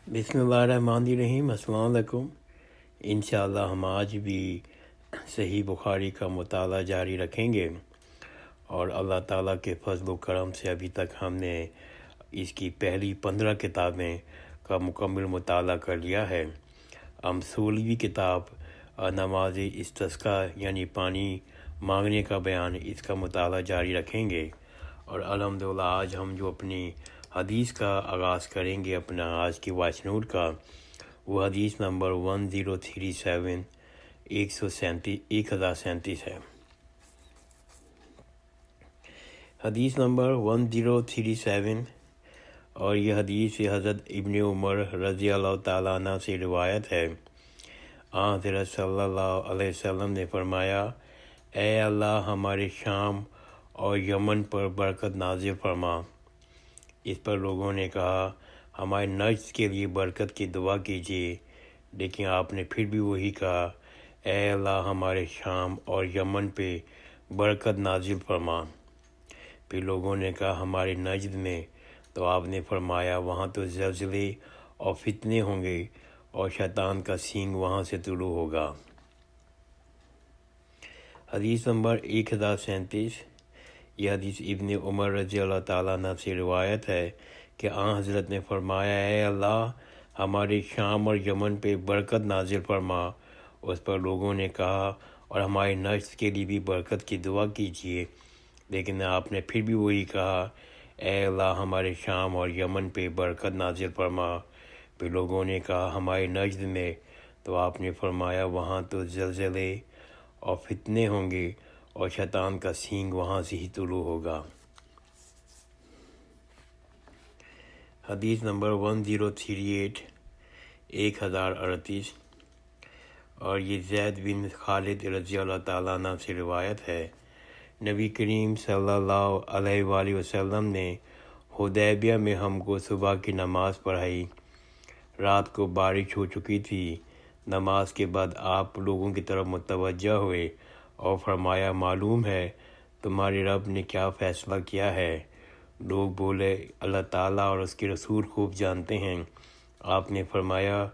بسم اللہ الرحمن الرحیم۔ السلام علیکم۔ انشاءاللہ ہم آج بھی صحیح بخاری کا مطالعہ جاری رکھیں گے، اور اللہ تعالیٰ کے فضل و کرم سے ابھی تک ہم نے اس کی پہلی 15 کتابیں کا مکمل مطالعہ کر لیا ہے۔ ہم 16ویں کتاب نماز استسقاء یعنی پانی مانگنے کا بیان، اس کا مطالعہ جاری رکھیں گے، اور الحمدللہ آج ہم جو اپنی حدیث کا آغاز کریں گے، اپنا آج کی وائس نوٹ کا، وہ حدیث نمبر 1037 1037 ہے۔ حدیث نمبر 1037، اور یہ حدیث حضرت ابن عمر رضی اللہ تعالیٰ عنہ سے روایت ہے۔ حضرت صلی اللہ علیہ وسلم نے فرمایا، اے اللہ ہمارے شام اور یمن پر برکت نازل فرما۔ اس پر لوگوں نے کہا، ہمارے نجد کے لیے برکت کی دعا کیجیے، لیکن آپ نے پھر بھی وہی کہا، اے اللہ ہمارے شام اور یمن پہ برکت نازل فرما۔ پھر لوگوں نے کہا، ہمارے نجد میں، تو آپ نے فرمایا، وہاں تو زلزلے اور فتنے ہوں گے، اور شیطان کا سینگ وہاں سے طلوع ہوگا۔ حدیث نمبر 1037، یہ حدیث ابن عمر رضی اللہ تعالیٰ عنہ سے روایت ہے کہ حضرت نے فرمایا، اے اللہ ہمارے شام اور یمن پہ برکت نازل فرما۔ اس پر لوگوں نے کہا، اور ہمارے نجد کے لیے بھی برکت کی دعا کیجیے، لیکن آپ نے پھر بھی وہی کہا، اے اللہ ہمارے شام اور یمن پہ برکت نازل فرما۔ پھر لوگوں نے کہا، ہمارے نجد میں، تو آپ نے فرمایا، وہاں تو زلزلے اور فتنے ہوں گے، اور شیطان کا سینگ وہاں سے ہی طلوع ہوگا۔ حدیث نمبر 1038 1038، اور یہ زید بن خالد رضی اللہ تعالیٰ عنہ سے روایت ہے، نبی کریم صلی اللہ علیہ وآلہ وسلم نے حدیبیہ میں ہم کو صبح کی نماز پڑھائی۔ رات کو بارش ہو چکی تھی۔ نماز کے بعد آپ لوگوں کی طرف متوجہ ہوئے اور فرمایا، معلوم ہے تمہارے رب نے کیا فیصلہ کیا ہے؟ لوگ بولے، اللہ تعالیٰ اور اس کے رسول خوب جانتے ہیں۔ آپ نے فرمایا،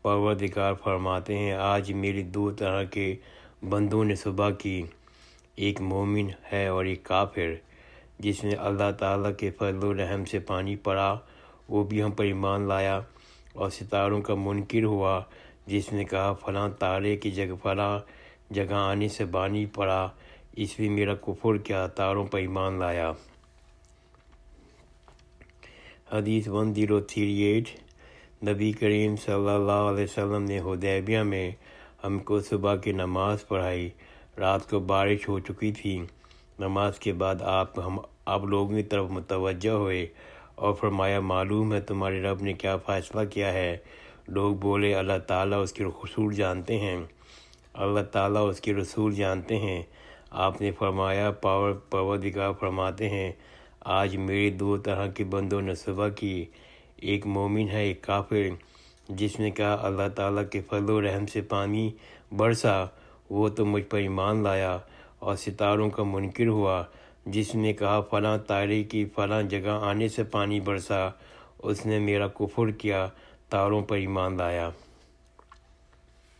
پروردگار فرماتے ہیں، آج میری دو طرح کے بندوں نے صبح کی، ایک مومن ہے اور ایک کافر، جس نے اللہ تعالیٰ کے فضل و رحم سے پانی پڑا، وہ بھی ہم پر ایمان لایا، اور ستاروں کا منکر ہوا، جس نے کہا فلاں تارے کی جگہ فلاں جگہ آنے سے پانی پڑا، اس بھی میرا کفر کیا، تاروں پر ایمان لایا۔ حدیث 1038، نبی کریم صلی اللہ علیہ وسلم نے حدیبیہ میں ہم کو صبح کی نماز پڑھائی۔ رات کو بارش ہو چکی تھی۔ نماز کے بعد آپ لوگوں کی طرف متوجہ ہوئے اور فرمایا، معلوم ہے تمہارے رب نے کیا فیصلہ کیا ہے؟ لوگ بولے، اللہ تعالیٰ اس کے رسول جانتے ہیں۔ اللہ تعالیٰ اس کے رسول جانتے ہیں۔ آپ نے فرمایا، پروردگار فرماتے ہیں، آج میرے دو طرح کے بندوں نے صبح کی، ایک مومن ہے ایک کافر، جس نے کہا اللہ تعالیٰ کے فضل و رحم سے پانی برسا، وہ تو مجھ پر ایمان لایا، اور ستاروں کا منکر ہوا، جس نے کہا فلاں تارے کی فلاں جگہ آنے سے پانی برسا، اس نے میرا کفر کیا، تاروں پر ایمان لایا۔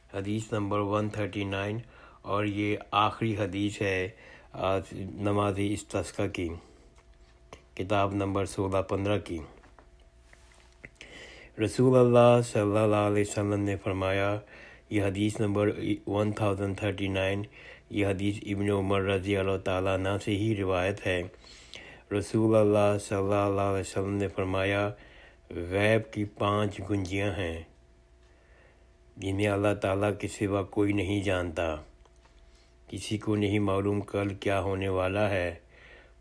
حدیث نمبر 139، اور یہ آخری حدیث ہے نماز استسقاء کی، کتاب نمبر 1615 کی۔ رسول اللہ صلی اللہ علیہ وسلم نے فرمایا، یہ حدیث نمبر 1039، یہ حدیث ابن عمر رضی اللہ تعالیٰ عنہ سے ہی روایت ہے۔ رسول اللہ صلی اللہ علیہ وسلم نے فرمایا، غیب کی 5 گنجیاں ہیں، جنہیں اللہ تعالیٰ کے سوا کوئی نہیں جانتا۔ کسی کو نہیں معلوم کل کیا ہونے والا ہے،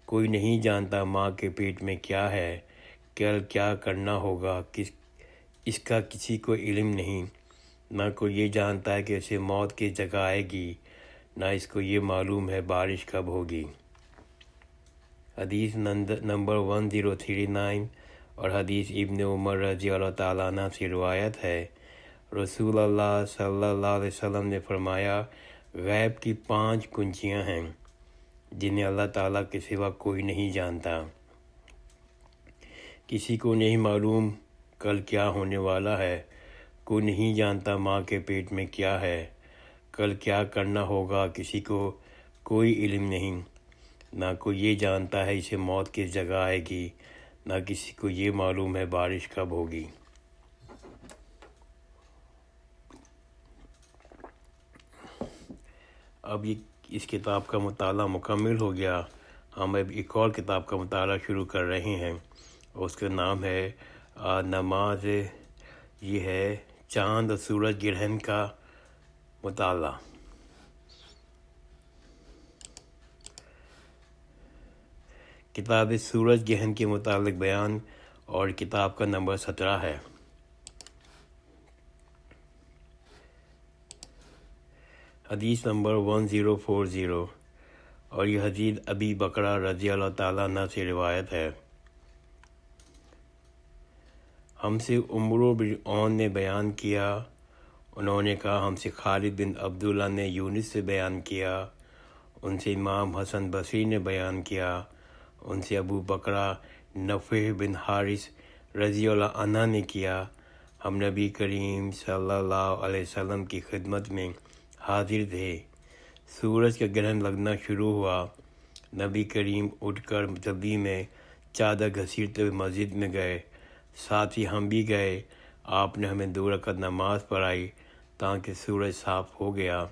کوئی نہیں جانتا ماں کے پیٹ میں کیا ہے، کل کیا کرنا ہوگا، اس کا کسی کو علم نہیں، نہ کوئی یہ جانتا ہے کہ اسے موت کی جگہ آئے گی، نہ اس کو یہ معلوم ہے بارش کب ہوگی۔ حدیث نمبر 1039، اور حدیث ابن عمر رضی اللہ تعالیٰ عنہ سے روایت ہے، رسول اللہ صلی اللہ علیہ وسلم نے فرمایا، غیب کی 5 کنجیاں ہیں، جنہیں اللہ تعالیٰ کے سوا کوئی نہیں جانتا۔ کسی کو نہیں معلوم کل کیا ہونے والا ہے، کوئی نہیں جانتا ماں کے پیٹ میں کیا ہے، کل کیا کرنا ہوگا کسی کو کوئی علم نہیں، نہ کوئی یہ جانتا ہے اسے موت کس جگہ آئے گی، نہ کسی کو یہ معلوم ہے بارش کب ہوگی۔ اب اس کتاب کا مطالعہ مکمل ہو گیا، ہم اب ایک اور کتاب کا مطالعہ شروع کر رہے ہیں، اس کا نام ہے نماز۔ یہ ہے چاند اور سورج گرہن کا مطالعہ۔ کتاب سورج گرہن کے متعلق بیان اور کتاب کا نمبر 17 ہے۔ حدیث نمبر 1040، اور یہ حدیث ابی بکرہ رضی اللہ تعالیٰ عنہ سے روایت ہے۔ ہم سے عمرو بن عون نے بیان کیا، انہوں نے کہا ہم سے خالد بن عبداللہ نے یونس سے بیان کیا، ان سے امام حسن بصری نے بیان کیا، ان سے ابو بکرہ نفع بن حارث رضی اللہ عنہ نے کیا، ہم نبی کریم صلی اللہ علیہ وسلم کی خدمت میں حاضر تھے، سورج کا گرہن لگنا شروع ہوا، نبی کریم اٹھ کر جلدی میں چادر گھسیٹتے ہوئے مسجد میں گئے، ساتھ ہی ہم بھی گئے، آپ نے ہمیں 2 رکعت نماز پڑھائی تاکہ سورج صاف ہو گیا،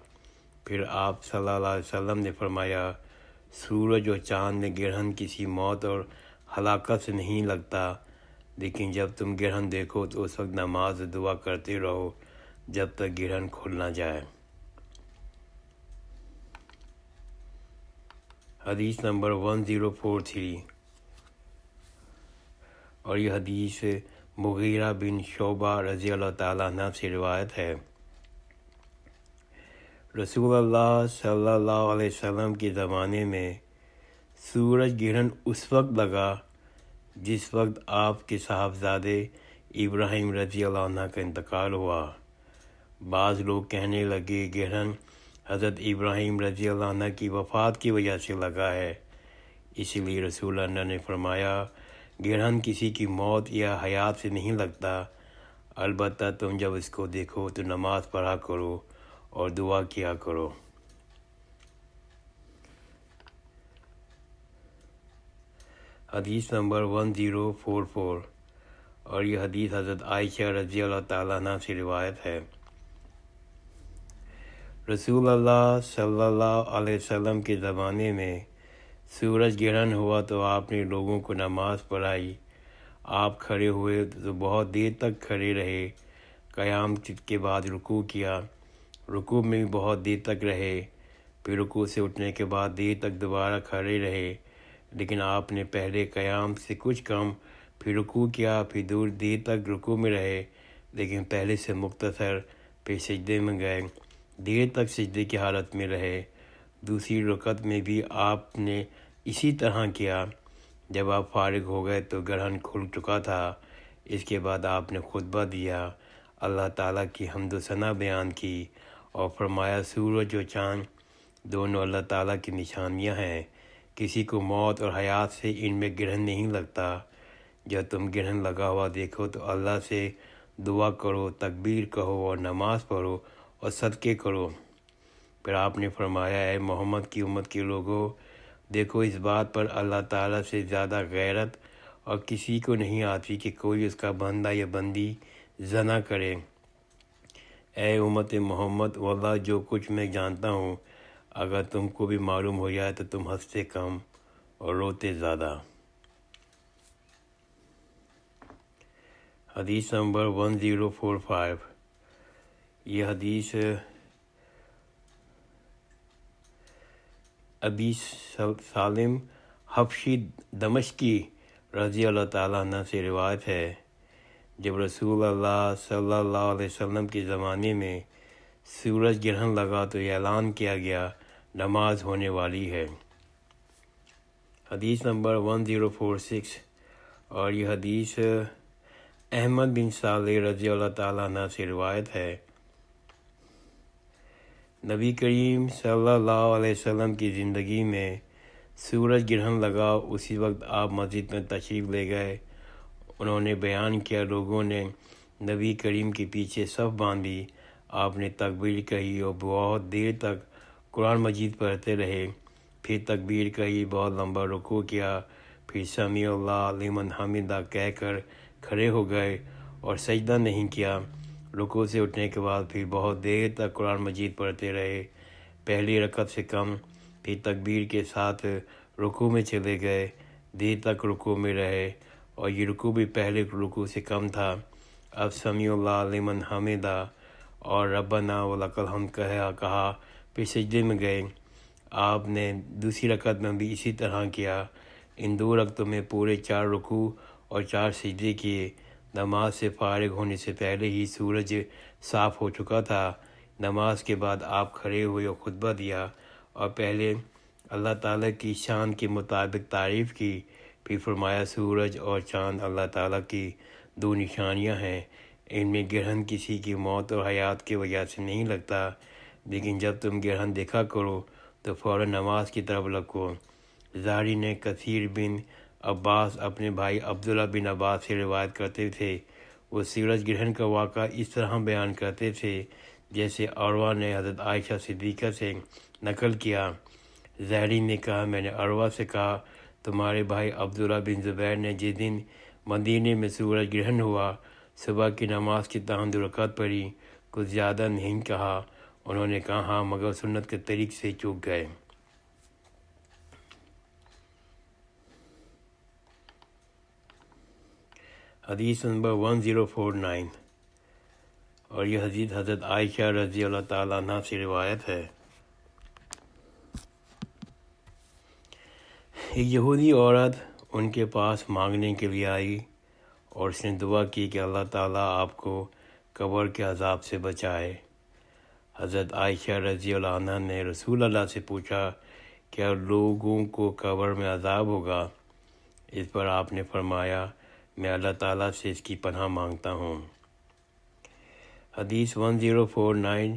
پھر آپ صلی اللہ علیہ وسلم نے فرمایا سورج اور چاند میں گرہن کسی موت اور ہلاکت سے نہیں لگتا، لیکن جب تم گرہن دیکھو تو اس وقت نماز دعا کرتے رہو جب تک گرہن کھل نہ جائے۔ حدیث نمبر 1043، اور یہ حدیث مغیرہ بن شعبہ رضی اللہ تعالیٰ عنہ سے روایت ہے۔ رسول اللہ صلی اللہ علیہ وسلم کے زمانے میں سورج گرہن اس وقت لگا جس وقت آپ کے صاحبزادے ابراہیم رضی اللہ عنہ کا انتقال ہوا۔ بعض لوگ کہنے لگے گرہن حضرت ابراہیم رضی اللہ عنہ کی وفات کی وجہ سے لگا ہے، اسی لیے رسول اللہ نے فرمایا گرہن کسی کی موت یا حیات سے نہیں لگتا، البتہ تم جب اس کو دیکھو تو نماز پڑھا کرو اور دعا کیا کرو۔ حدیث نمبر 1044، اور یہ حدیث حضرت عائشہ رضی اللہ تعالیٰ عنہ سے روایت ہے۔ رسول اللہ صلی اللہ علیہ وسلم کے زمانے میں سورج گرہن ہوا تو آپ نے لوگوں کو نماز پڑھائی، آپ کھڑے ہوئے تو بہت دیر تک کھڑے رہے، قیام کے بعد رکوع کیا، رکوع میں بھی بہت دیر تک رہے، پھر رکوع سے اٹھنے کے بعد دیر تک دوبارہ کھڑے رہے، لیکن آپ نے پہلے قیام سے کچھ کم پھر رکوع کیا، پھر دیر تک رکوع میں رہے لیکن پہلے سے مختصر، پھر سجدے میں گئے، دیر تک سجدے کی حالت میں رہے۔ دوسری رکعت میں بھی آپ نے اسی طرح کیا، جب آپ فارغ ہو گئے تو گرہن کھل چکا تھا، اس کے بعد آپ نے خطبہ دیا، اللہ تعالیٰ کی حمد و ثنا بیان کی اور فرمایا سورج و چاند دونوں اللہ تعالیٰ کی نشانیاں ہیں، کسی کو موت اور حیات سے ان میں گرہن نہیں لگتا، جب تم گرہن لگا ہوا دیکھو تو اللہ سے دعا کرو، تکبیر کہو اور نماز پڑھو اور صدقے کرو۔ پھر آپ نے فرمایا اے محمد کی امت کے لوگوں، دیکھو اس بات پر اللہ تعالیٰ سے زیادہ غیرت اور کسی کو نہیں آتی کہ کوئی اس کا بندہ یا بندی زنا کرے۔ اے امت محمد، واللہ جو کچھ میں جانتا ہوں اگر تم کو بھی معلوم ہو جائے تو تم ہنستے کم اور روتے زیادہ۔ حدیث نمبر 1045، یہ حدیث ابی سالم حبشی دمشقی رضی اللہ تعالیٰ عنہ سے روایت ہے، جب رسول اللہ صلی اللہ علیہ وسلم کے زمانے میں سورج گرہن لگا تو یہ اعلان کیا گیا نماز ہونے والی ہے۔ حدیث نمبر 1046، اور یہ حدیث احمد بن صالح رضی اللہ تعالیٰ عنہ سے روایت ہے۔ نبی کریم صلی اللہ علیہ وسلم کی زندگی میں سورج گرہن لگا، اسی وقت آپ مسجد میں تشریف لے گئے انہوں نے بیان کیا لوگوں نے نبی کریم کے پیچھے صف باندھی، آپ نے تکبیر کہی اور بہت دیر تک قرآن مجید پڑھتے رہے، پھر تکبیر کہی، بہت لمبا رکوع کیا، پھر سمیع اللہ لمن حمدہ کہہ کر کھڑے ہو گئے اور سجدہ نہیں کیا۔ رکوع سے اٹھنے کے بعد پھر بہت دیر تک قرآن مجید پڑھتے رہے، پہلی رکعت سے کم، پھر تکبیر کے ساتھ رکوع میں چلے گئے، دیر تک رکوع میں رہے اور یہ رکوع بھی پہلے رکوع سے کم تھا۔ اب سمیع اللہ لمن حمدہ اور ربنا ولک الحمد کہا، پھر سجدے میں گئے۔ آپ نے دوسری رکعت میں بھی اسی طرح کیا۔ ان 2 رکعتوں میں پورے 4 رکوع اور 4 سجدے کیے۔ نماز سے فارغ ہونے سے پہلے ہی سورج صاف ہو چکا تھا۔ نماز کے بعد آپ کھڑے ہوئے اور خطبہ دیا اور پہلے اللہ تعالیٰ کی شان کے مطابق تعریف کی، پھر فرمایا سورج اور چاند اللہ تعالیٰ کی 2 نشانیاں ہیں، ان میں گرہن کسی کی موت اور حیات کی وجہ سے نہیں لگتا، لیکن جب تم گرہن دیکھا کرو تو فوراً نماز کی طرف لگو۔ زہری نے کثیر بن عباس اپنے بھائی عبداللہ بن عباس سے روایت کرتے تھے، وہ سورج گرہن کا واقعہ اس طرح بیان کرتے تھے جیسے عروہ نے حضرت عائشہ صدیقہ سے نقل کیا۔ زہری نے کہا، میں نے عروہ سے کہا، تمہارے بھائی عبداللہ بن زبیر نے جس دن مدینے میں سورج گرہن ہوا صبح کی نماز کی تاہم 2 رکعت پڑھی، کچھ زیادہ نہیں کہا۔ انہوں نے کہا ہاں، مگر سنت کے طریق سے چوک گئے۔ حدیث نمبر 1049، اور یہ حدیث حضرت عائشہ رضی اللہ تعالیٰ عنہ سے روایت ہے۔ ایک یہودی عورت ان کے پاس مانگنے کے لیے آئی اور اس نے دعا کی کہ اللہ تعالیٰ آپ کو قبر کے عذاب سے بچائے۔ حضرت عائشہ رضی اللہ عنہ نے رسول اللہ سے پوچھا، کیا لوگوں کو قبر میں عذاب ہوگا؟ اس پر آپ نے فرمایا، میں اللہ تعالیٰ سے اس کی پناہ مانگتا ہوں۔ حدیث 1049،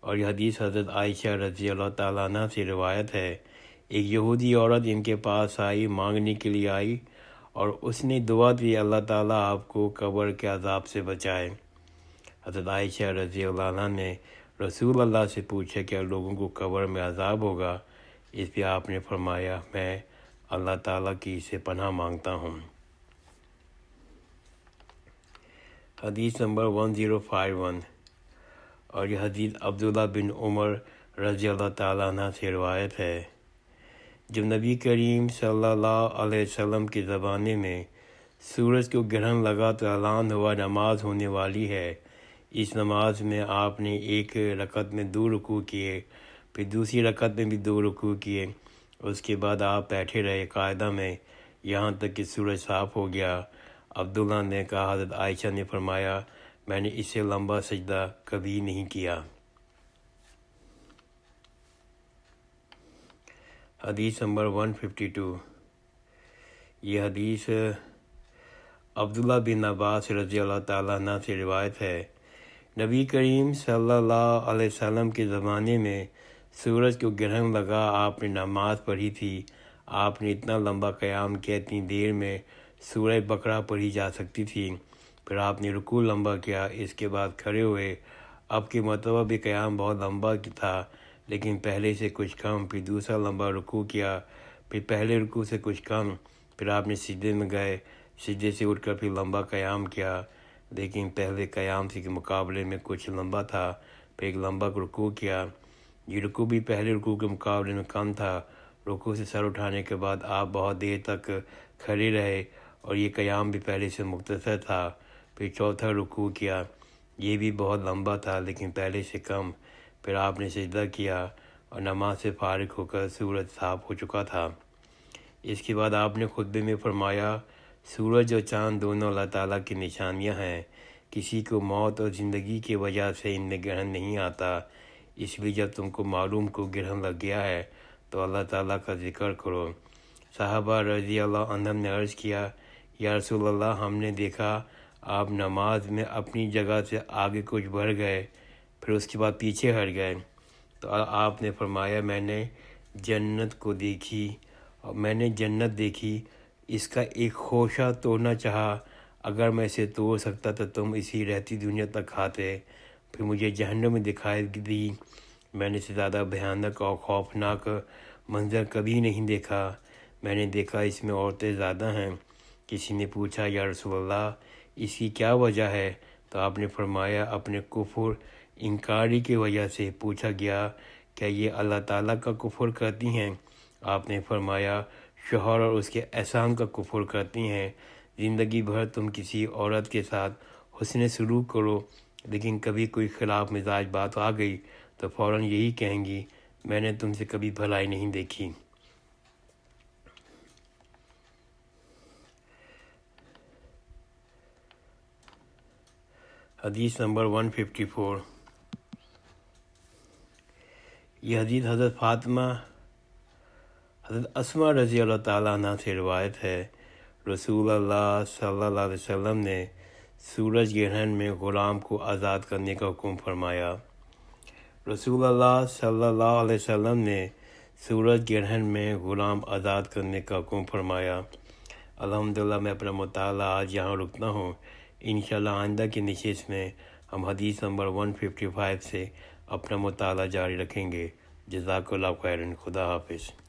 اور یہ حدیث حضرت عائشہ رضی اللہ تعالیٰ عنہ سے روایت ہے۔ ایک یہودی عورت ان کے پاس آئی، مانگنے کے لیے آئی، اور اس نے دعا دی، اللہ تعالیٰ آپ کو قبر کے عذاب سے بچائے۔ حضرت عائشہ رضی اللہ عنہ نے رسول اللہ سے پوچھا، کیا لوگوں کو قبر میں عذاب ہوگا؟ اس پہ آپ نے فرمایا، میں اللہ تعالیٰ کی سے پناہ مانگتا ہوں۔ حدیث نمبر 1051، اور یہ حدیث عبداللہ بن عمر رضی اللہ تعالیٰ عنہ سے روایت ہے۔ جب نبی کریم صلی اللہ علیہ وسلم کے زمانے میں سورج کو گرہن لگا تو اعلان ہوا، نماز ہونے والی ہے۔ اس نماز میں آپ نے ایک رکعت میں 2 رکوع کیے، پھر دوسری رکعت میں بھی 2 رکوع کیے، اس کے بعد آپ بیٹھے رہے قاعدہ میں یہاں تک کہ سورج صاف ہو گیا۔ عبداللہ نے کہا، حضرت عائشہ نے فرمایا، میں نے اس سے لمبا سجدہ کبھی نہیں کیا۔ حدیث نمبر 152، یہ حدیث عبداللہ بن عباس رضی اللہ تعالیٰ عنہ سے روایت ہے۔ نبی کریم صلی اللہ علیہ وسلم کے زمانے میں سورج کو گرہن لگا، آپ نے نماز پڑھی تھی۔ آپ نے اتنا لمبا قیام کیا، اتنی دیر میں سورہ بقرہ پڑھی جا سکتی تھی۔ پھر آپ نے رکوع لمبا کیا، اس کے بعد کھڑے ہوئے۔ اب کی مرتبہ بھی قیام بہت لمبا تھا، لیکن پہلے سے کچھ کم۔ پھر دوسرا لمبا رکوع کیا، پھر پہلے رکوع سے کچھ کم۔ پھر آپ نے سجدے میں گئے، سجدے سے اٹھ کر پھر لمبا قیام کیا، لیکن پہلے قیام کے مقابلے میں کچھ لمبا تھا۔ پھر ایک لمبا رکوع کیا، یہ رکوع بھی پہلے رکوع کے مقابلے میں کم تھا۔ رکوع سے سر اٹھانے کے بعد آپ بہت دیر تک کھڑے رہے اور یہ قیام بھی پہلے سے مختصر تھا۔ پھر چوتھا رکوع کیا، یہ بھی بہت لمبا تھا لیکن پہلے سے کم۔ پھر آپ نے سجدہ کیا اور نماز سے فارغ ہو کر سورج صاف ہو چکا تھا۔ اس کے بعد آپ نے خطبے میں فرمایا، سورج اور چاند دونوں اللہ تعالیٰ کی نشانیاں ہیں، کسی کو موت اور زندگی کی وجہ سے ان میں گرہن نہیں آتا، اس لیے جب تم کو معلوم کو گرہن لگ گیا ہے تو اللہ تعالیٰ کا ذکر کرو۔ صحابہ رضی اللہ عنہم نے عرض کیا، یا رسول اللہ، ہم نے دیکھا آپ نماز میں اپنی جگہ سے آگے کچھ بڑھ گئے، پھر اس کے بعد پیچھے ہٹ گئے۔ تو آپ نے فرمایا، میں نے جنت کو دیکھی اور میں نے جنت دیکھی، اس کا ایک خوشہ توڑنا چاہا، اگر میں اسے توڑ سکتا تو تم اسی رہتی دنیا تک کھاتے۔ پھر مجھے جہنم میں دکھائی دی۔ میں نے اس سے زیادہ بھیانک اور خوفناک منظر کبھی نہیں دیکھا۔ میں نے دیکھا اس میں عورتیں زیادہ ہیں۔ کسی نے پوچھا یا رسول اللہ اس کی کیا وجہ ہے؟ تو آپ نے فرمایا اپنے کفر انکاری کی وجہ سے۔ پوچھا گیا کیا یہ اللہ تعالیٰ کا کفر کرتی ہیں؟ آپ نے فرمایا شوہر اور اس کے احسان کا کفر کرتی ہیں۔ زندگی بھر تم کسی عورت کے ساتھ حسن سلوک کرو، لیکن کبھی کوئی خلاف مزاج بات آ گئی تو فوراً یہی کہیں گی میں نے تم سے کبھی بھلائی نہیں دیکھی۔ حدیث نمبر 154۔ یہ حدیث حضرت فاطمہ حضرت اسماء رضی اللہ تعالیٰ عنہ سے روایت ہے۔ رسول اللہ صلی اللہ علیہ وسلم نے سورج گرہن میں غلام کو آزاد کرنے کا حکم فرمایا۔ رسول اللہ صلی اللہ علیہ وسلم نے سورج گرہن میں غلام آزاد کرنے کا حکم فرمایا۔ الحمدللہ میں اپنا مطالعہ آج یہاں رکتا ہوں۔ انشاءاللہ آئندہ کی نشست میں ہم حدیث نمبر 155 سے اپنا مطالعہ جاری رکھیں گے۔ جزاک اللہ خیرا۔ خدا حافظ۔